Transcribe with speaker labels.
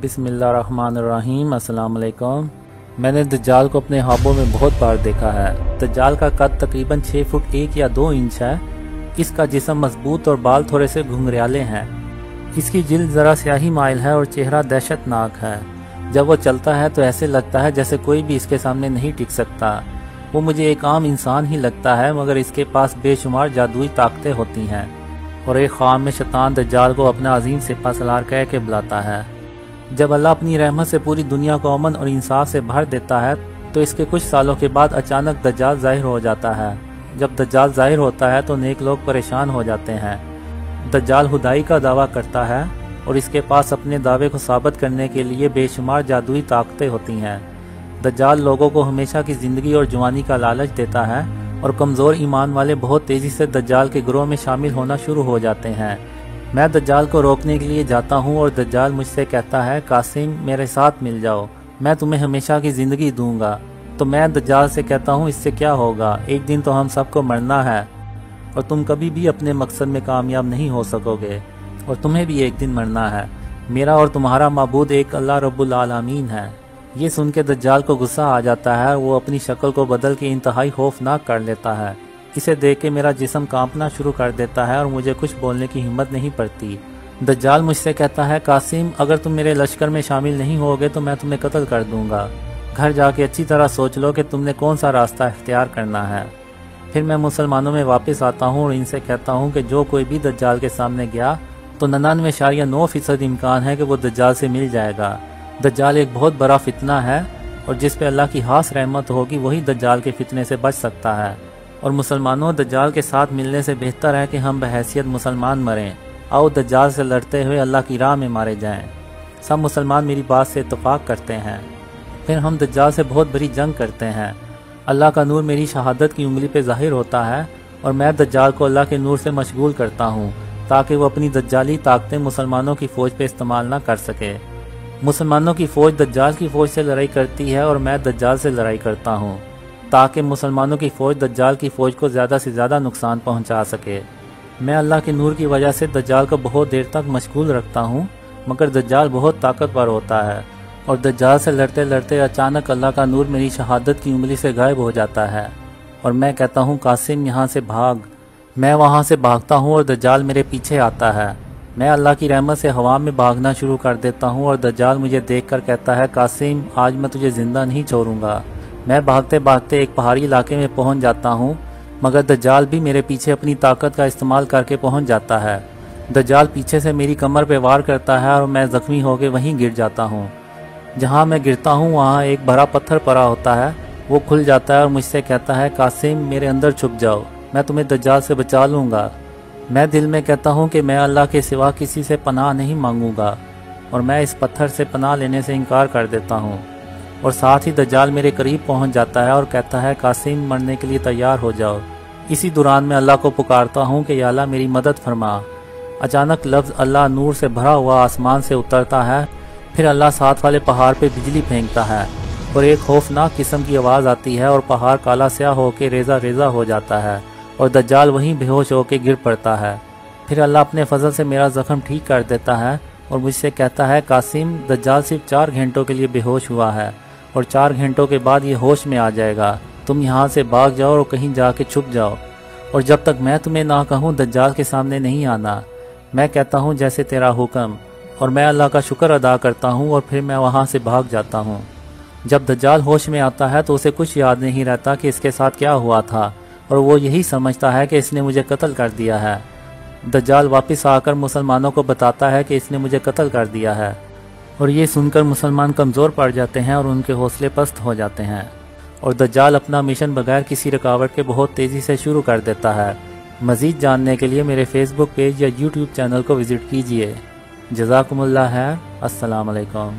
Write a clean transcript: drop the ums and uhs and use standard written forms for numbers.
Speaker 1: बिस्मिल्लाहिर्रहमानिर्रहीम। अस्सलाम वालेकुम। मैंने दज्जाल को अपने ख्वाबों में बहुत बार देखा है। दज्जाल का कद तकरीबन 6 फुट 1 या 2 इंच है। इसका जिस्म मजबूत और बाल थोड़े से घुंघराले हैं। इसकी जिल्द ज़रा स्याही माइल है और चेहरा दहशतनाक है। जब वो चलता है तो ऐसे लगता है जैसे कोई भी इसके सामने नहीं टिक सकता। वो मुझे एक आम इंसान ही लगता है, मगर इसके पास बेशुमार जादुई ताकतें होती हैं। और एक ख्वाब में शैतान दज्जाल को अपना अजीम सिपा सलार कह के बुलाता है। जब अल्लाह अपनी रहमत से पूरी दुनिया को अमन और इंसाफ से भर देता है तो इसके कुछ सालों के बाद अचानक दज्जाल ज़ाहिर हो जाता है। जब दज्जाल ज़ाहिर होता है तो नेक लोग परेशान हो जाते हैं। दज्जाल खुदाई का दावा करता है और इसके पास अपने दावे को साबित करने के लिए बेशुमार जादुई ताकतें होती हैं। दज्जाल लोगों को हमेशा की ज़िंदगी और जवानी का लालच देता है और कमज़ोर ईमान वाले बहुत तेज़ी से दज्जाल के ग्रोह में शामिल होना शुरू हो जाते हैं। मैं दज्जाल को रोकने के लिए जाता हूँ और दज्जाल मुझसे कहता है, कासिम मेरे साथ मिल जाओ, मैं तुम्हें हमेशा की ज़िंदगी दूंगा। तो मैं दज्जाल से कहता हूँ, इससे क्या होगा, एक दिन तो हम सबको मरना है और तुम कभी भी अपने मकसद में कामयाब नहीं हो सकोगे और तुम्हें भी एक दिन मरना है। मेरा और तुम्हारा माबूद एक अल्लाह रब्बुल आलमीन है। ये सुन के दज्जाल को गुस्सा आ जाता है। वो अपनी शक्ल को बदल के इंतहाई खौफनाक कर लेता है। इसे देख के मेरा जिस्म कांपना शुरू कर देता है और मुझे कुछ बोलने की हिम्मत नहीं पड़ती। दज्जाल मुझसे कहता है, कासिम अगर तुम मेरे लश्कर में शामिल नहीं होगे तो मैं तुम्हें कत्ल कर दूंगा। घर जाके अच्छी तरह सोच लो कि तुमने कौन सा रास्ता इख्तियार करना है। फिर मैं मुसलमानों में वापस आता हूँ और इनसे कहता हूँ कि जो कोई भी दज्जाल के सामने गया तो 99.9% इम्कान है कि वो दज्जाल से मिल जाएगा। दज्जाल एक बहुत बड़ा फितना है और जिस पे अल्लाह की खास रहमत होगी वही दज्जाल के फितने से बच सकता है। और मुसलमानों, दज्जाल के साथ मिलने से बेहतर है कि हम बहैसियत मुसलमान मरें। आओ दज्जाल से लड़ते हुए अल्लाह की राह में मारे जाएं। सब मुसलमान मेरी बात से इत्तफाक करते हैं। फिर हम दज्जाल से बहुत बड़ी जंग करते हैं। अल्लाह का नूर मेरी शहादत की उंगली पे ज़ाहिर होता है और मैं दज्जाल को अल्लाह के नूर से मशगूल करता हूँ ताकि वो अपनी दज्जाली ताकतें मुसलमानों की फ़ौज पे इस्तेमाल ना कर सके। मुसलमानों की फ़ौज दज्जाल की फ़ौज से लड़ाई करती है और मैं दज्जाल से लड़ाई करता हूँ ताकि मुसलमानों की फ़ौज दज्जाल की फ़ौज को ज़्यादा से ज़्यादा नुकसान पहुँचा सके। मैं अल्लाह के नूर की वजह से दज्जाल को बहुत देर तक मशगूल रखता हूँ, मगर दज्जाल बहुत ताकतवर होता है और दज्जाल से लड़ते लड़ते अचानक अल्लाह का नूर मेरी शहादत की उंगली से गायब हो जाता है और मैं कहता हूँ, कासिम यहाँ से भाग। मैं वहाँ से भागता हूँ और दज्जाल मेरे पीछे आता है। मैं अल्लाह की रहमत से हवा में भागना शुरू कर देता हूँ और दज्जाल मुझे देखकर कहता है, कासिम आज मैं तुझे ज़िंदा नहीं छोड़ूंगा। मैं भागते भागते एक पहाड़ी इलाके में पहुँच जाता हूँ, मगर दज्जाल भी मेरे पीछे अपनी ताकत का इस्तेमाल करके पहुँच जाता है। दज्जाल पीछे से मेरी कमर पे वार करता है और मैं ज़ख्मी होकर वहीं गिर जाता हूँ। जहाँ मैं गिरता हूँ वहाँ एक बड़ा पत्थर पड़ा होता है। वो खुल जाता है और मुझसे कहता है, कासिम मेरे अंदर छुप जाओ, मैं तुम्हें दज्जाल से बचा लूँगा। मैं दिल में कहता हूँ कि मैं अल्लाह के सिवा किसी से पनाह नहीं मांगूंगा और मैं इस पत्थर से पनाह लेने से इनकार कर देता हूँ। और साथ ही दज्जाल मेरे करीब पहुँच जाता है और कहता है, कासिम मरने के लिए तैयार हो जाओ। इसी दौरान मैं अल्लाह को पुकारता हूँ कि या अल्लाह मेरी मदद फरमा। अचानक लफ्ज़ अल्लाह नूर से भरा हुआ आसमान से उतरता है। फिर अल्लाह साथ वाले पहाड़ पे बिजली फेंकता है और एक खौफनाक किस्म की आवाज़ आती है और पहाड़ काला स्याह होकर रेजा रेजा हो जाता है और दज्जाल वहीं बेहोश होकर गिर पड़ता है। फिर अल्लाह अपने फजल से मेरा ज़ख्म ठीक कर देता है और मुझसे कहता है, कासिम दज्जाल सिर्फ 4 घंटों के लिए बेहोश हुआ है और 4 घंटों के बाद ये होश में आ जाएगा। तुम यहाँ से भाग जाओ और कहीं जाके छुप जाओ और जब तक मैं तुम्हें ना कहूँ दज्जाल के सामने नहीं आना। मैं कहता हूँ जैसे तेरा हुक्म और मैं अल्लाह का शुक्र अदा करता हूँ और फिर मैं वहाँ से भाग जाता हूँ। जब दज्जाल होश में आता है तो उसे कुछ याद नहीं रहता कि इसके साथ क्या हुआ था और वो यही समझता है कि इसने मुझे कत्ल कर दिया है। दज्जाल वापस आकर मुसलमानों को बताता है कि इसने मुझे कत्ल कर दिया है और ये सुनकर मुसलमान कमज़ोर पड़ जाते हैं और उनके हौसले पस्त हो जाते हैं और दज्जाल अपना मिशन बगैर किसी रुकावट के बहुत तेज़ी से शुरू कर देता है। मज़ीद जानने के लिए मेरे फेसबुक पेज या यूट्यूब चैनल को विज़िट कीजिए। जज़ाकुमुल्लाह खैर। अस्सलाम वालेकुम।